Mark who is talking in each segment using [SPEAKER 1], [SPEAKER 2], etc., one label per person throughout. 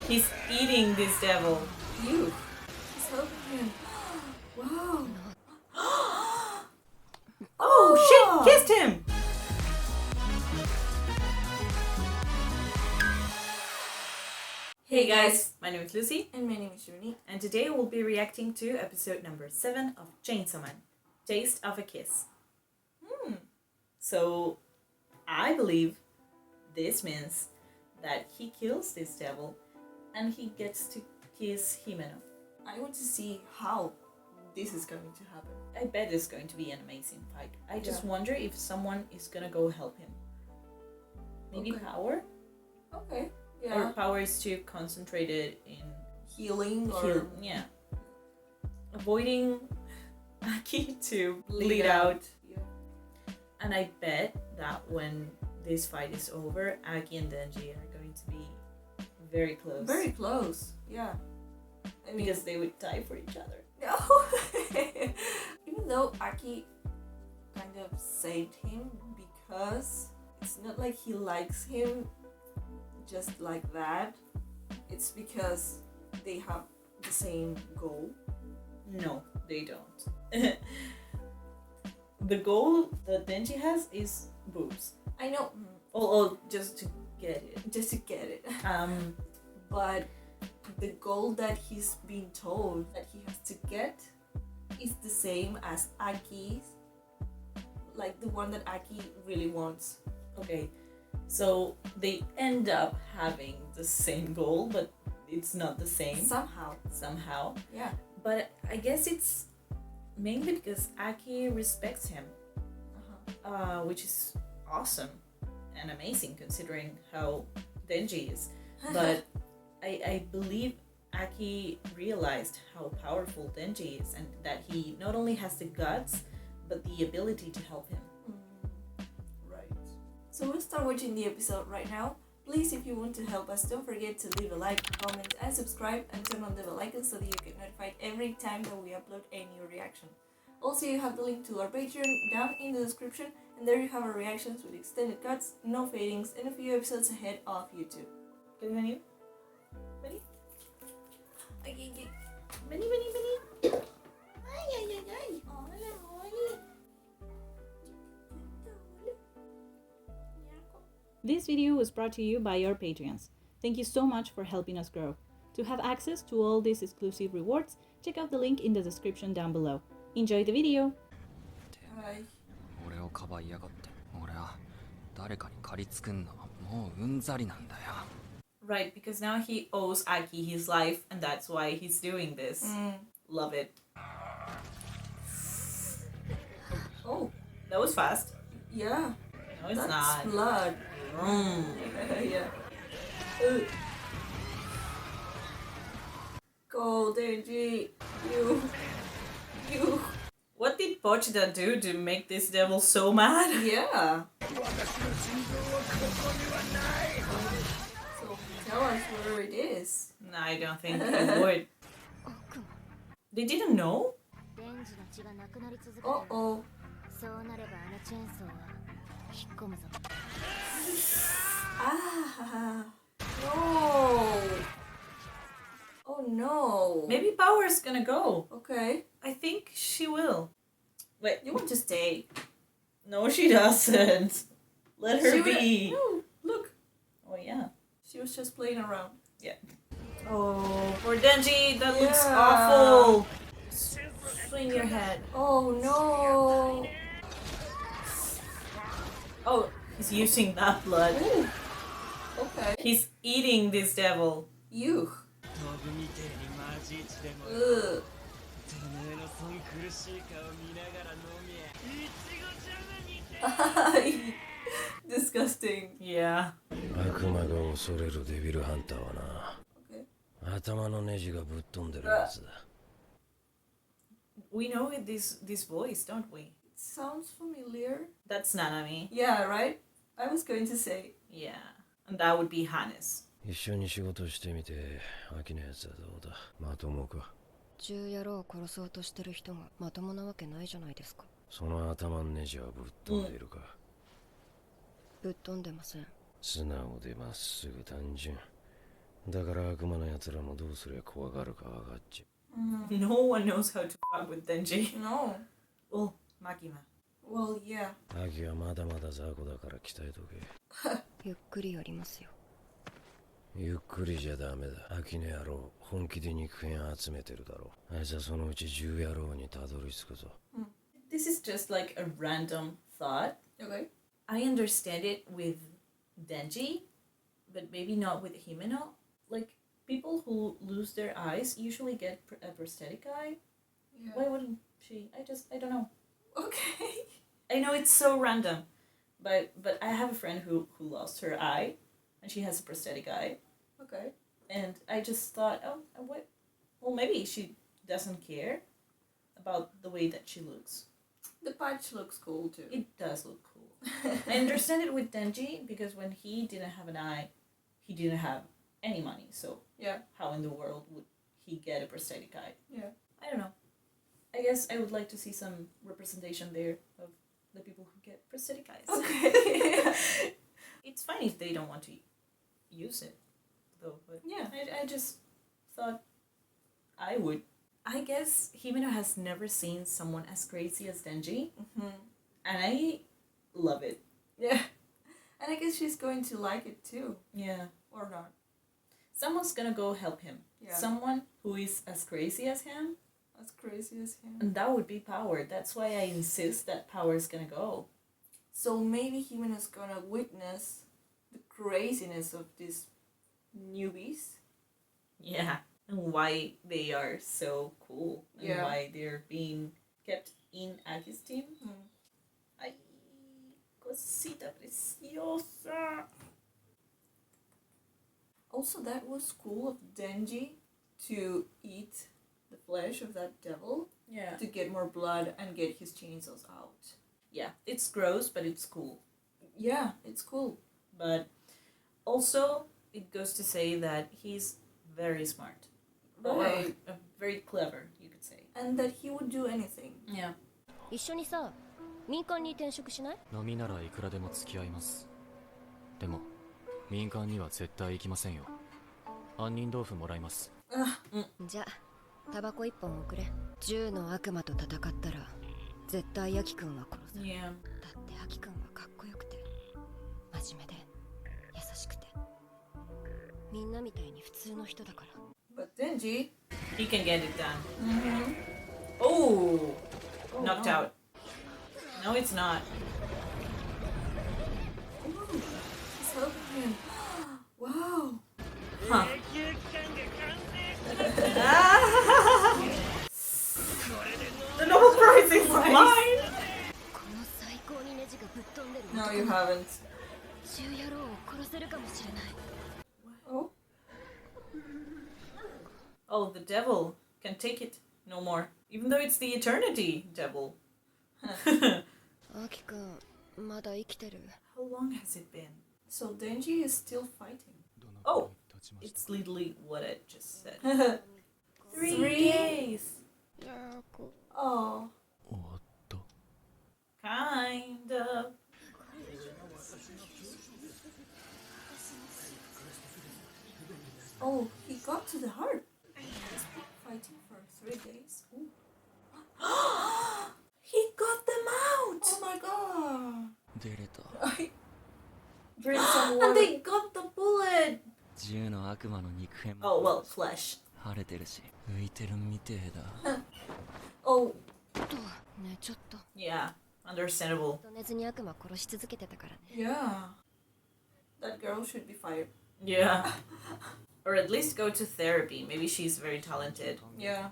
[SPEAKER 1] He's eating this devil.
[SPEAKER 2] You. He's helping him. Wow.
[SPEAKER 1] Oh shit! Kissed him! Hey guys, my name is Lucy.
[SPEAKER 2] And my name is Rooney.
[SPEAKER 1] And today we'll be reacting to episode number 7 of Chainsaw Man, Taste of a Kiss. So, I believe this means that he kills this devil and he gets to kiss Himeno.
[SPEAKER 2] I want to see how this is going to happen.
[SPEAKER 1] I bet it's going to be an amazing fight. I just wonder if someone is gonna go help him. Maybe Power?
[SPEAKER 2] Okay. Yeah.
[SPEAKER 1] Or Power is too concentrated in
[SPEAKER 2] Healing or...
[SPEAKER 1] yeah. Avoiding Aki to bleed out.
[SPEAKER 2] Yeah.
[SPEAKER 1] And I bet that when this fight is over, Aki and Denji are going to be very close.
[SPEAKER 2] Very close, yeah. I mean,
[SPEAKER 1] because they would die for each other.
[SPEAKER 2] No. Even though Aki kind of saved him, because it's not like he likes him just like that. It's because they have the same goal.
[SPEAKER 1] No, they don't. The goal that Denji has is boobs.
[SPEAKER 2] I know.
[SPEAKER 1] Oh, just to get it.
[SPEAKER 2] Just to get it. But the goal that he's been told that he has to get is the same as Aki's. Like the one that Aki really wants.
[SPEAKER 1] Okay, so they end up having the same goal, but it's not the same. Somehow.
[SPEAKER 2] Yeah.
[SPEAKER 1] But I guess it's mainly because Aki respects him. Which is awesome and amazing considering how Denji is. But I believe Aki realized how powerful Denji is and that he not only has the guts but the ability to help him.
[SPEAKER 2] Right. So we'll start watching the episode right now. Please, if you want to help us, don't forget to leave a like, comment and subscribe and turn on the bell icon so that you get notified every time that we upload a new reaction. Also, you have the link to our Patreon down in the description, and there you have our reactions with extended cuts, no fadings, and a few episodes ahead of YouTube.
[SPEAKER 1] Can you ready? Ready?
[SPEAKER 2] Okay.
[SPEAKER 1] Ready. This video was brought to you by your Patreons. Thank you so much for helping us grow. To have access to all these exclusive rewards, check out the link in the description down below. Enjoy the video!
[SPEAKER 2] Hi.
[SPEAKER 3] 俺をかばいやがって。俺は誰かに借りつくんのはもううんざりなんだよ。
[SPEAKER 1] Right, because now he owes Aki his life and that's why he's doing this. Love it.
[SPEAKER 2] Oh.
[SPEAKER 1] That was fast.
[SPEAKER 2] Yeah.
[SPEAKER 1] No, it's
[SPEAKER 2] That's
[SPEAKER 1] not.
[SPEAKER 2] blood. Yeah. Go, Denji. You.
[SPEAKER 1] What did Pochita do to make this devil so mad?
[SPEAKER 2] Yeah. So tell us where it is.
[SPEAKER 1] No, I don't think he would. They didn't know?
[SPEAKER 2] Uh-oh. Ah. No. Oh no.
[SPEAKER 1] Maybe Power's gonna go.
[SPEAKER 2] Okay.
[SPEAKER 1] I think she will. Wait,
[SPEAKER 2] You want to stay?
[SPEAKER 1] no, she doesn't. Let her be.
[SPEAKER 2] No, look.
[SPEAKER 1] Oh, yeah.
[SPEAKER 2] She was just playing around.
[SPEAKER 1] Yeah. Oh, poor Denji, that looks
[SPEAKER 2] Yeah.
[SPEAKER 1] awful. Swing your head.
[SPEAKER 2] Oh no.
[SPEAKER 1] Oh, he's using that blood.
[SPEAKER 2] Ooh. Okay.
[SPEAKER 1] He's eating this devil.
[SPEAKER 2] You. Ugh. Disgusting.
[SPEAKER 1] Yeah.
[SPEAKER 4] 悪魔が恐れるデビルハンターはな、頭のネジがぶっ飛んでるやつだ。
[SPEAKER 1] We know this voice, don't we?
[SPEAKER 2] It sounds familiar.
[SPEAKER 1] That's Nanami.
[SPEAKER 2] Yeah, right? I was going to say.
[SPEAKER 1] Yeah. And that would be Hannes.
[SPEAKER 4] 一緒に仕事してみて、秋のやつはどうだ。まともか。
[SPEAKER 5] 10野郎を殺そうとしてる人がまともなわけないじゃないですか。
[SPEAKER 4] その頭のネジはぶっ飛んでいるか。
[SPEAKER 5] ぶっ飛んでません。
[SPEAKER 4] 素直でまっすぐ単純。だから悪魔の奴らもどうすりゃ怖がるか分かっちゃ
[SPEAKER 1] No one knows how to fuck with Denji.
[SPEAKER 2] No.
[SPEAKER 1] Well, Makima.
[SPEAKER 2] Well, yeah.
[SPEAKER 4] う。秋はまだまだ雑魚だから鍛えとけ。
[SPEAKER 5] ゆっくりやりますよ。
[SPEAKER 4] ゆっくりじゃダメだ。秋の野郎、本気で肉片集めてるだろう。あいつはそのうち10野郎にたどり着くぞ。
[SPEAKER 1] This is just like a random thought.
[SPEAKER 2] Okay.
[SPEAKER 1] I understand it with Denji, but maybe not with Himeno. Like, people who lose their eyes usually get a prosthetic eye.
[SPEAKER 2] Yeah.
[SPEAKER 1] Why wouldn't she? I don't know.
[SPEAKER 2] Okay.
[SPEAKER 1] I know it's so random, but I have a friend who lost her eye, and she has a prosthetic eye,
[SPEAKER 2] Okay.
[SPEAKER 1] and I just thought, oh, what? Well, maybe she doesn't care about the way that she looks.
[SPEAKER 2] The patch looks cool too.
[SPEAKER 1] It does look cool. I understand it with Denji because when he didn't have an eye, he didn't have any money. So
[SPEAKER 2] Yeah.
[SPEAKER 1] how in the world would he get a prosthetic eye?
[SPEAKER 2] Yeah.
[SPEAKER 1] I don't know. I guess I would like to see some representation there of the people who get prosthetic eyes.
[SPEAKER 2] Okay.
[SPEAKER 1] It's fine if they don't want to use it, though. But
[SPEAKER 2] Yeah.
[SPEAKER 1] I just thought I would. I guess Himeno has never seen someone as crazy as Denji, and I love it.
[SPEAKER 2] Yeah. And I guess she's going to like it too.
[SPEAKER 1] Yeah.
[SPEAKER 2] Or not.
[SPEAKER 1] Someone's gonna go help him.
[SPEAKER 2] Yeah.
[SPEAKER 1] Someone who is as crazy as him,
[SPEAKER 2] As crazy as him.
[SPEAKER 1] and that would be Power. That's why I insist that Power is gonna go.
[SPEAKER 2] So maybe Himeno's gonna witness the craziness of these newbies.
[SPEAKER 1] Yeah. And why they are so cool. And
[SPEAKER 2] Yeah.
[SPEAKER 1] why they're being kept in Aki's team. Ay, cosita preciosa.
[SPEAKER 2] Also, that was cool of Denji to eat the flesh of that devil
[SPEAKER 1] Yeah.
[SPEAKER 2] to get more blood and get his chainsaws out.
[SPEAKER 1] Yeah. It's gross, but it's cool.
[SPEAKER 2] Yeah, it's cool.
[SPEAKER 1] But also, it goes to say that he's very smart.
[SPEAKER 2] Right.
[SPEAKER 1] Or very clever, you could say.
[SPEAKER 2] And that he would do anything.
[SPEAKER 1] Yeah.
[SPEAKER 5] 一緒にさ、民間に転職しない？
[SPEAKER 3] 飲みならいくらでも付き合います。でも民間には絶対行きませんよ。杏仁豆腐もらいます。
[SPEAKER 5] じゃあ、タバコ一本送れ。10の悪魔と戦ったら、絶対ヤキ君は殺さない。
[SPEAKER 1] Yeah.
[SPEAKER 5] だってヤキ君はかっこよくて、真面目で、優しくて、みんなみたいに普通の人だから。
[SPEAKER 2] But Denji...
[SPEAKER 1] He can get it done. Oh! Knocked
[SPEAKER 2] no.
[SPEAKER 1] out. No, it's not.
[SPEAKER 2] Ooh, he's helping him. Wow.
[SPEAKER 1] Huh. The Nobel Prize is mine!
[SPEAKER 5] この最高にネジがぶっ飛んでる
[SPEAKER 2] No,
[SPEAKER 5] 男
[SPEAKER 2] you
[SPEAKER 5] が
[SPEAKER 2] haven't.
[SPEAKER 5] 10野郎を殺せるかもしれない。
[SPEAKER 2] Oh?
[SPEAKER 1] Oh, the devil can take it no more. Even though it's the eternity devil.
[SPEAKER 5] アキ君、まだ生きてる。
[SPEAKER 1] How long has it been?
[SPEAKER 2] So Denji is still fighting.
[SPEAKER 1] Oh, it's literally what I just said. 3
[SPEAKER 2] Three.
[SPEAKER 1] days.
[SPEAKER 5] ヤコ。
[SPEAKER 2] Oh.
[SPEAKER 3] 終わった。
[SPEAKER 1] Kind of.
[SPEAKER 2] Oh, he got to the heart. He's been fighting for 3 days. Ooh. He got them out! Oh my god!
[SPEAKER 3] 出れた。
[SPEAKER 2] Drink some water.
[SPEAKER 1] And they got the bullet!
[SPEAKER 3] 10の悪魔の肉片
[SPEAKER 1] Oh,
[SPEAKER 3] も
[SPEAKER 1] well, flesh.
[SPEAKER 3] 腫れてるし浮いてるみてえだ。
[SPEAKER 2] Oh,
[SPEAKER 5] と、ね、ちょっと。
[SPEAKER 1] Yeah, understandable.
[SPEAKER 5] 寝ずに悪魔殺し続けてたからね。
[SPEAKER 2] yeah. That girl should be fired.
[SPEAKER 1] Yeah. Or at least go to therapy. Maybe she's very talented.
[SPEAKER 2] Yeah.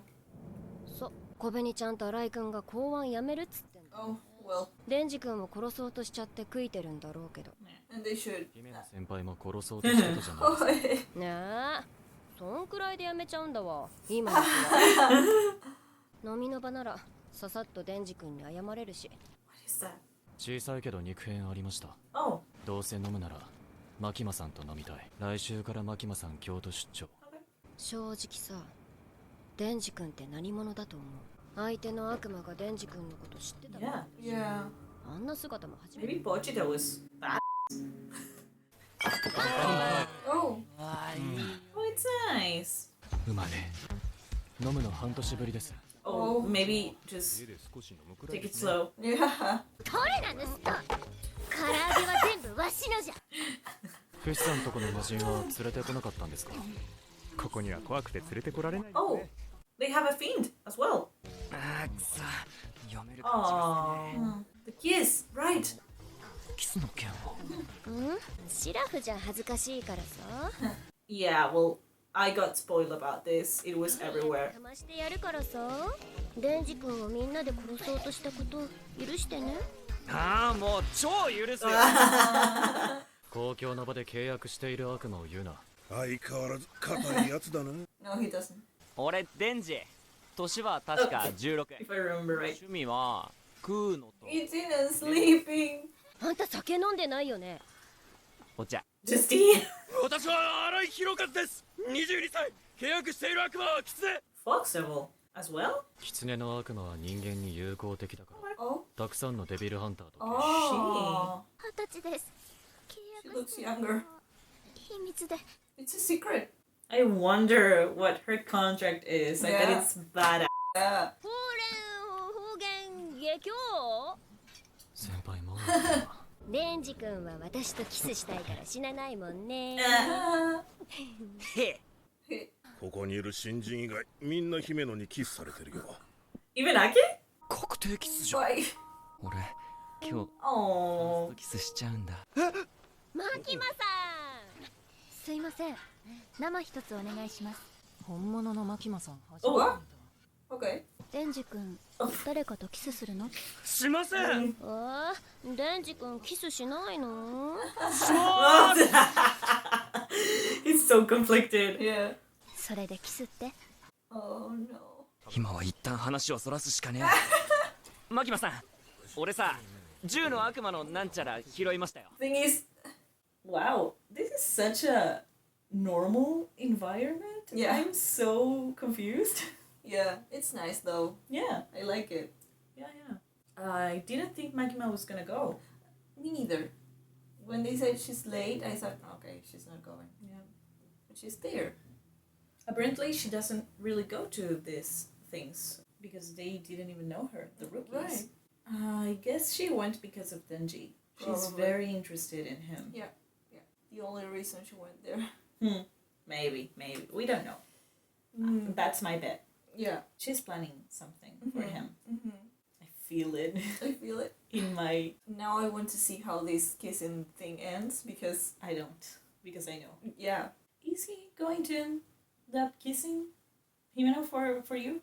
[SPEAKER 5] そう、小紅ちゃんと新井君が公安やめるっつってんだ。
[SPEAKER 2] Oh, well.
[SPEAKER 5] デンジ君を殺そうとしちゃって悔いてるんだろうけど。
[SPEAKER 2] And they should.
[SPEAKER 3] 姫野先輩も殺そうとしてたじゃないですか。
[SPEAKER 2] Oh,
[SPEAKER 5] ねえ、そんくらいでやめちゃうんだわ。今の人は。飲みの場なら、ささっとデンジ君に謝れるし。
[SPEAKER 1] What is that?
[SPEAKER 3] 小さいけど肉片ありました。
[SPEAKER 1] Oh,
[SPEAKER 3] どうせ飲むなら牧間さんと飲みたい。来週から牧間さん京都出張。
[SPEAKER 5] 正直さ、デンジ君って何者だと思う？相手の悪魔がデンジ君のこと知ってたの？
[SPEAKER 1] yeah.
[SPEAKER 2] yeah.
[SPEAKER 5] あんな姿も初めて。
[SPEAKER 1] Maybe Pochita was bad.
[SPEAKER 2] Oh.
[SPEAKER 1] Oh, nice.
[SPEAKER 3] うまね飲むの半年ぶりです
[SPEAKER 1] Oh, maybe just take it slow.
[SPEAKER 2] Yeah.
[SPEAKER 5] どれなのスト唐揚げは全部わしのじゃ
[SPEAKER 3] フシさんとこの魔人は連れてこなかったんですか
[SPEAKER 6] ここには怖くて連れてこられない。
[SPEAKER 1] Oh, they have a fiend as well.
[SPEAKER 6] あーくそ読める
[SPEAKER 1] Oh, the kiss, right?
[SPEAKER 6] キスの件を
[SPEAKER 5] うんシラフじゃ恥ずかしいからさ
[SPEAKER 1] Yeah, well, I got spoiled about this. It was everywhere.
[SPEAKER 5] かましてやるからさデンジ君をみんなで殺そうとしたこと許してね
[SPEAKER 6] ああもう超許すよ
[SPEAKER 3] 公共の場で契約している悪魔を言うな
[SPEAKER 7] 相変わらず硬いやつだな。
[SPEAKER 2] No, he doesn't.
[SPEAKER 6] 俺デンジ年は確か16
[SPEAKER 1] If I remember right.
[SPEAKER 6] 趣味は食うのと
[SPEAKER 2] Eating and sleeping.
[SPEAKER 5] あんた酒飲んでないよね
[SPEAKER 6] お茶
[SPEAKER 1] Just eat.
[SPEAKER 7] 私は荒井宏和です。22歳。契約している悪魔はキツネ。
[SPEAKER 1] Fox Devil as well?
[SPEAKER 3] 狐の悪魔は人間に友好的だから
[SPEAKER 2] Oh.
[SPEAKER 3] たくさんのデビルハンターと
[SPEAKER 2] Oh.
[SPEAKER 5] 20歳です契
[SPEAKER 2] She
[SPEAKER 5] 約
[SPEAKER 2] looks younger.
[SPEAKER 5] 秘密で
[SPEAKER 2] It's a secret.
[SPEAKER 1] I wonder what her contract is. I bet
[SPEAKER 2] Yeah.
[SPEAKER 1] it's badass.
[SPEAKER 2] Yeah.
[SPEAKER 5] ほうれん方言下教
[SPEAKER 3] 先輩も
[SPEAKER 5] デンジ君は私とキスしたいから死なないもんね
[SPEAKER 6] へ
[SPEAKER 7] ここにいる新人以外みんな姫野にキスされてるよ。
[SPEAKER 1] Even Ake?
[SPEAKER 6] 確定キスじゃん
[SPEAKER 2] Why?
[SPEAKER 6] 俺今日
[SPEAKER 1] Oh.
[SPEAKER 6] キスしちゃうんだ
[SPEAKER 5] マキマさんすいません生一つお願いします
[SPEAKER 8] 本物のマキマさん初
[SPEAKER 1] Oh.
[SPEAKER 8] めて見た
[SPEAKER 2] Okay.
[SPEAKER 5] デンジ君誰かとキスするの
[SPEAKER 6] しません
[SPEAKER 5] ああデンジ君キスしないの
[SPEAKER 1] He's so conflicted.
[SPEAKER 2] Yeah.
[SPEAKER 5] それでキスって
[SPEAKER 2] Oh no.
[SPEAKER 6] 今は一旦話をそらすしかねえマキマさん俺さ銃の悪魔のなんちゃら拾いましたよ
[SPEAKER 1] Thing is, wow, this is such a normal environment.
[SPEAKER 2] Yeah.
[SPEAKER 1] I'm so confused.
[SPEAKER 2] Yeah. It's nice though.
[SPEAKER 1] Yeah,
[SPEAKER 2] I like it.
[SPEAKER 1] yeah. I didn't think Makima was gonna go.
[SPEAKER 2] Me neither. When they said she's late, I thought, okay, she's not going.
[SPEAKER 1] Yeah.
[SPEAKER 2] But she's there.
[SPEAKER 1] Apparently, she doesn't really go to these things because they didn't even know her, the rookies.
[SPEAKER 2] Right.
[SPEAKER 1] I guess she went because of Denji. She's
[SPEAKER 2] Probably.
[SPEAKER 1] very interested in him.
[SPEAKER 2] Yeah. Yeah. The only reason she went there.
[SPEAKER 1] Maybe. We don't know. That's my bet.
[SPEAKER 2] Yeah.
[SPEAKER 1] She's planning something for
[SPEAKER 2] Mhm.
[SPEAKER 1] him.
[SPEAKER 2] Mm-hmm.
[SPEAKER 1] I feel it
[SPEAKER 2] I feel it.
[SPEAKER 1] in my...
[SPEAKER 2] Now I want to see how this kissing thing ends because,
[SPEAKER 1] I don't. Because I know.
[SPEAKER 2] yeah.
[SPEAKER 1] Is he going to end up kissing Himeno for you?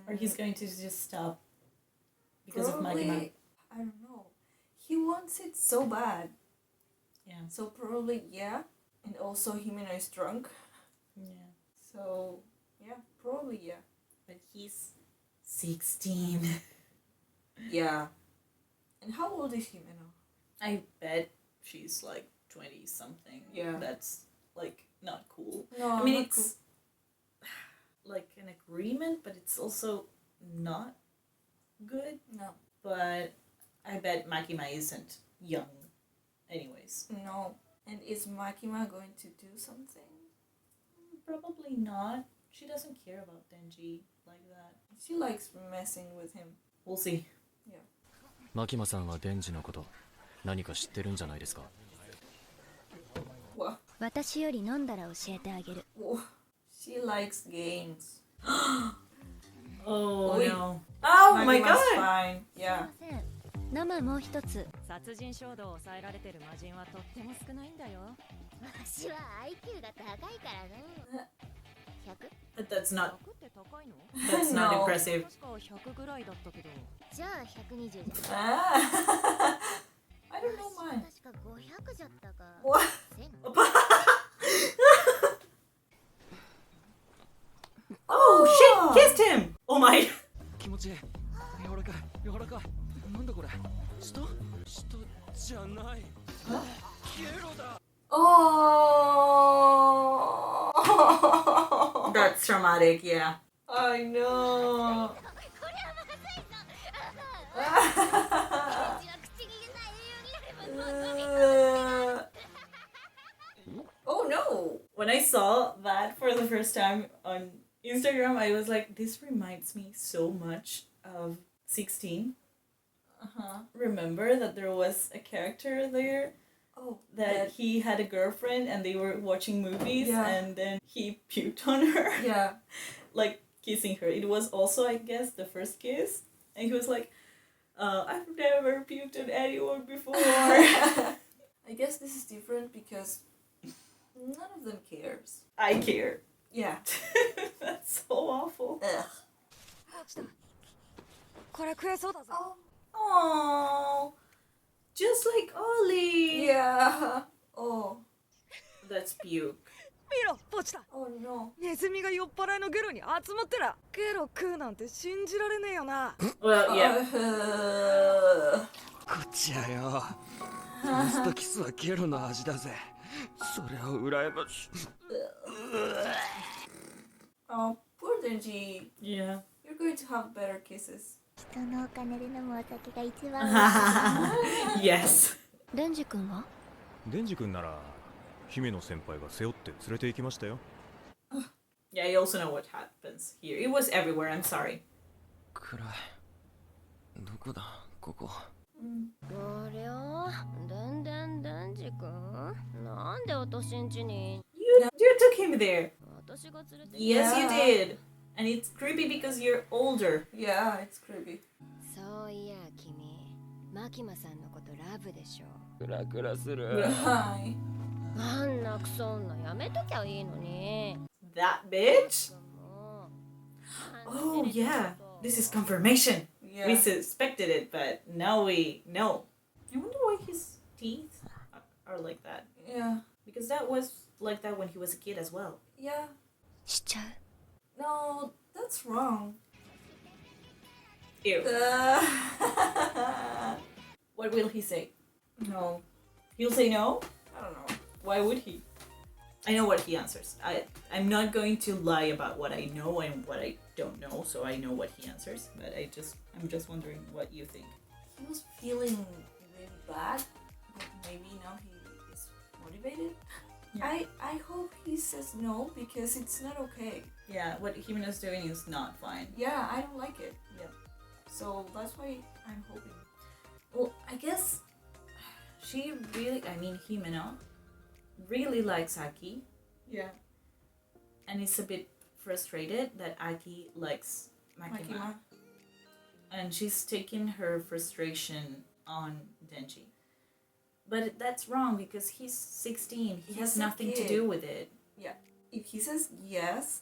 [SPEAKER 1] Or he's going to just stop because of Magma?
[SPEAKER 2] Probably, I don't know. He wants it so bad.
[SPEAKER 1] Yeah.
[SPEAKER 2] So probably, yeah. And also Himeno is drunk.
[SPEAKER 1] Yeah.
[SPEAKER 2] So, yeah. Probably, yeah.
[SPEAKER 1] But he's 16.
[SPEAKER 2] Yeah. And how old is Himeno?
[SPEAKER 1] I bet she's like 20 something.
[SPEAKER 2] Yeah.
[SPEAKER 1] That's like not cool.
[SPEAKER 2] No,
[SPEAKER 1] I mean,
[SPEAKER 2] not
[SPEAKER 1] it's like an agreement, but it's also not good.
[SPEAKER 2] cool. No.
[SPEAKER 1] But I bet Makima isn't young, anyways.
[SPEAKER 2] No. And is Makima going to do something?
[SPEAKER 1] Probably not. She doesn't care about Denji like that.
[SPEAKER 2] She likes messing with him.
[SPEAKER 1] We'll see.
[SPEAKER 3] マキマさんはデンジのこと何か知ってるんじゃないですか
[SPEAKER 2] What?
[SPEAKER 5] 私より飲んだら教えてあげる
[SPEAKER 2] Whoa. She likes games.
[SPEAKER 1] Oh
[SPEAKER 2] Oi.
[SPEAKER 1] no. Oh my
[SPEAKER 2] Makima's
[SPEAKER 1] god!
[SPEAKER 2] fine. Yeah.
[SPEAKER 5] すいません生もう一つ
[SPEAKER 8] 殺人衝動を抑えられてる魔人はとっても少ないんだよ
[SPEAKER 5] 私は IQ が高いからな 100?
[SPEAKER 1] But that's not
[SPEAKER 8] 100って高いの
[SPEAKER 1] that's not
[SPEAKER 2] No.
[SPEAKER 1] impressive.
[SPEAKER 8] 確か100ぐらいだったけど
[SPEAKER 5] じゃあ120じゃん
[SPEAKER 2] Ah. I don't know
[SPEAKER 5] 私
[SPEAKER 2] mine.
[SPEAKER 5] 確か500じゃったか
[SPEAKER 2] What?
[SPEAKER 5] 1000
[SPEAKER 1] Oh shit! Kissed him! Oh my!
[SPEAKER 6] 気持ちいい柔らかい柔らかいなんだこれ下じゃないゲロだ
[SPEAKER 2] Oh.
[SPEAKER 1] That's traumatic, yeah.
[SPEAKER 2] I know.
[SPEAKER 5] これはまずいぞデンジは口に入れない栄養になれば
[SPEAKER 2] Oh no.
[SPEAKER 1] When I saw that for the first time on Instagram, I was like, this reminds me so much of 16. Remember that there was a character there that he had a girlfriend and they were watching movies and then he puked on her.
[SPEAKER 2] Yeah.
[SPEAKER 1] Like kissing her. It was also, I guess, the first kiss. And he was like, I've never puked on anyone before.
[SPEAKER 2] I guess this is different because none of them cares.
[SPEAKER 1] I care.
[SPEAKER 2] Yeah.
[SPEAKER 1] That's so awful.
[SPEAKER 2] Ugh.
[SPEAKER 8] これ食えそうだぞ
[SPEAKER 1] Oh, just like Ollie.
[SPEAKER 2] Yeah. Oh.
[SPEAKER 1] That's puke.
[SPEAKER 8] 見ろポチだ
[SPEAKER 2] Oh no.
[SPEAKER 8] ネズミが酔っ払いのゲロに集まってらゲロ食うなんて信じられねえよな
[SPEAKER 1] Well, yeah.
[SPEAKER 6] こっちやよノンストキスはゲロの味だぜそれを羨まし
[SPEAKER 2] Oh, poor Denji.
[SPEAKER 1] Yeah.
[SPEAKER 2] You're going to have better kisses.
[SPEAKER 9] 人のお金で飲むお酒が一番
[SPEAKER 1] Yes.
[SPEAKER 5] デンジ君は
[SPEAKER 3] デンジ君なら姫野先輩が背負って連れて行きましたよ
[SPEAKER 1] Yeah, you also know what happens here. It was everywhere, I'm sorry.
[SPEAKER 6] 暗いどこだここ
[SPEAKER 5] ありゃデンジ君なんで私ん家に
[SPEAKER 1] You took him there.
[SPEAKER 5] 私が連れて
[SPEAKER 1] Yes, you did. And it's creepy because you're older.
[SPEAKER 2] Yeah, it's creepy.
[SPEAKER 5] そういや君マキマさんのことラブでしょ
[SPEAKER 6] クラクラする
[SPEAKER 2] Hi.
[SPEAKER 5] あんなクソ女やめときゃいいのに
[SPEAKER 1] That bitch?
[SPEAKER 5] もう
[SPEAKER 1] Oh, yeah. This is confirmation.
[SPEAKER 2] Yeah.
[SPEAKER 1] We suspected it, but now we know. I wonder why his teeth are like that.
[SPEAKER 2] Yeah.
[SPEAKER 1] Because that was like that when he was a kid as well.
[SPEAKER 2] Yeah.
[SPEAKER 5] しちゃう
[SPEAKER 2] No, that's wrong.
[SPEAKER 1] Ew.
[SPEAKER 2] Uh,
[SPEAKER 1] What will he say? No. He'll say no?
[SPEAKER 2] I don't know.
[SPEAKER 1] Why would he? I know what he answers. I'm not going to lie about what I know and what I don't know, so I know what he answers. But I'm just wondering what you think.
[SPEAKER 2] He was feeling really bad, but maybe now he is motivated.
[SPEAKER 1] Yeah.
[SPEAKER 2] I hope he says no because it's not okay.
[SPEAKER 1] Yeah, what Himeno's doing is not fine.
[SPEAKER 2] Yeah, I don't like it.
[SPEAKER 1] Yeah.
[SPEAKER 2] So that's why I'm hoping.
[SPEAKER 1] Well, I guess she really, Himeno really likes Aki
[SPEAKER 2] Yeah.
[SPEAKER 1] and is a bit frustrated that Aki likes Makima.
[SPEAKER 2] Makima.
[SPEAKER 1] And she's taking her frustration on Denji. But that's wrong because he's 16. He has
[SPEAKER 2] He's a
[SPEAKER 1] nothing to
[SPEAKER 2] kid.
[SPEAKER 1] do with it.
[SPEAKER 2] Yeah. If he says yes,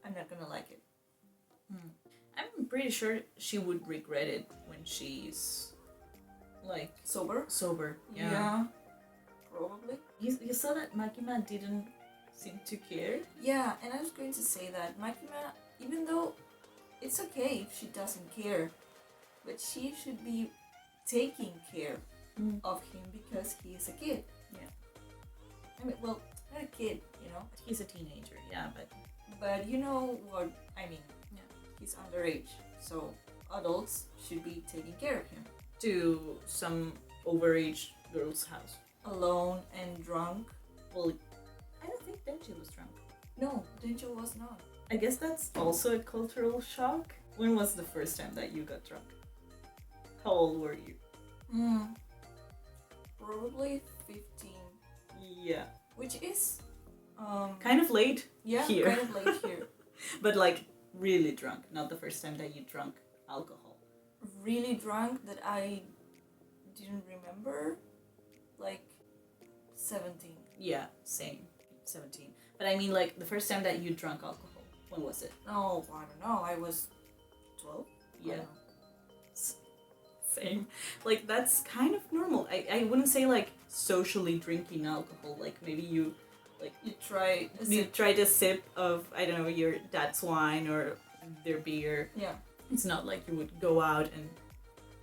[SPEAKER 2] I'm not gonna like it.
[SPEAKER 1] I'm pretty sure she would regret it when she's like
[SPEAKER 2] Sober?
[SPEAKER 1] sober.
[SPEAKER 2] Probably.
[SPEAKER 1] You saw that Makima didn't seem to care.
[SPEAKER 2] Yeah, and I was going to say that Makima, even though it's okay if she doesn't care, but she should be taking care of him because he is a kid.
[SPEAKER 1] Yeah.
[SPEAKER 2] I mean, well, not a kid, you know,
[SPEAKER 1] He's a teenager, yeah,
[SPEAKER 2] but you know what I mean.
[SPEAKER 1] Yeah.
[SPEAKER 2] He's underage, so adults should be taking care of him.
[SPEAKER 1] to some overage girl's house.
[SPEAKER 2] Alone and drunk.
[SPEAKER 1] Well, I don't think Denji was drunk.
[SPEAKER 2] No, Denji was not.
[SPEAKER 1] I guess that's also a cultural shock. When was the first time that you got drunk? How old were you?
[SPEAKER 2] Probably 15,
[SPEAKER 1] Yeah.
[SPEAKER 2] which is
[SPEAKER 1] Kind of late
[SPEAKER 2] yeah,
[SPEAKER 1] here.
[SPEAKER 2] kind of late here.
[SPEAKER 1] But like really drunk, not the first time that you drank alcohol.
[SPEAKER 2] Really drunk that I didn't remember, like 17.
[SPEAKER 1] Yeah, same. 17. But I mean like the first time that you drank alcohol. When was it?
[SPEAKER 2] No, I don't know. I was 12. I
[SPEAKER 1] Yeah.
[SPEAKER 2] don't know.
[SPEAKER 1] Same. Like that's kind of normal. I wouldn't say like socially drinking alcohol. Like maybe you try a sip of, I don't know, your dad's wine or their beer.
[SPEAKER 2] Yeah.
[SPEAKER 1] It's not like you would go out and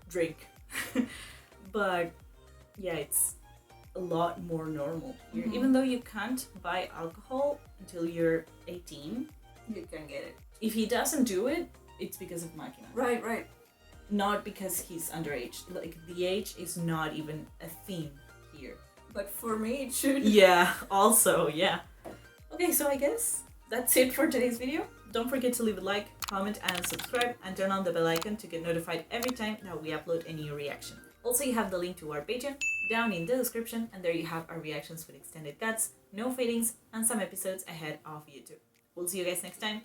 [SPEAKER 1] drink. But yeah, it's a lot more normal here. Even though you can't buy alcohol until you're 18.
[SPEAKER 2] You can get it.
[SPEAKER 1] If he doesn't do it, it's because of Makina.
[SPEAKER 2] Right, right.
[SPEAKER 1] Not because he's underage. Like the age is not even a theme here.
[SPEAKER 2] But for me, it should.
[SPEAKER 1] Yeah, also, yeah. Okay, so I guess that's it for today's video. Don't forget to leave a like, comment, and subscribe, and turn on the bell icon to get notified every time that we upload a new reaction. Also, you have the link to our Patreon down in the description, and there you have our reactions with extended cuts, no fadings, and some episodes ahead of YouTube. We'll see you guys next time.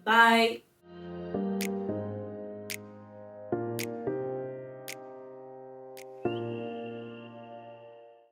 [SPEAKER 1] Bye!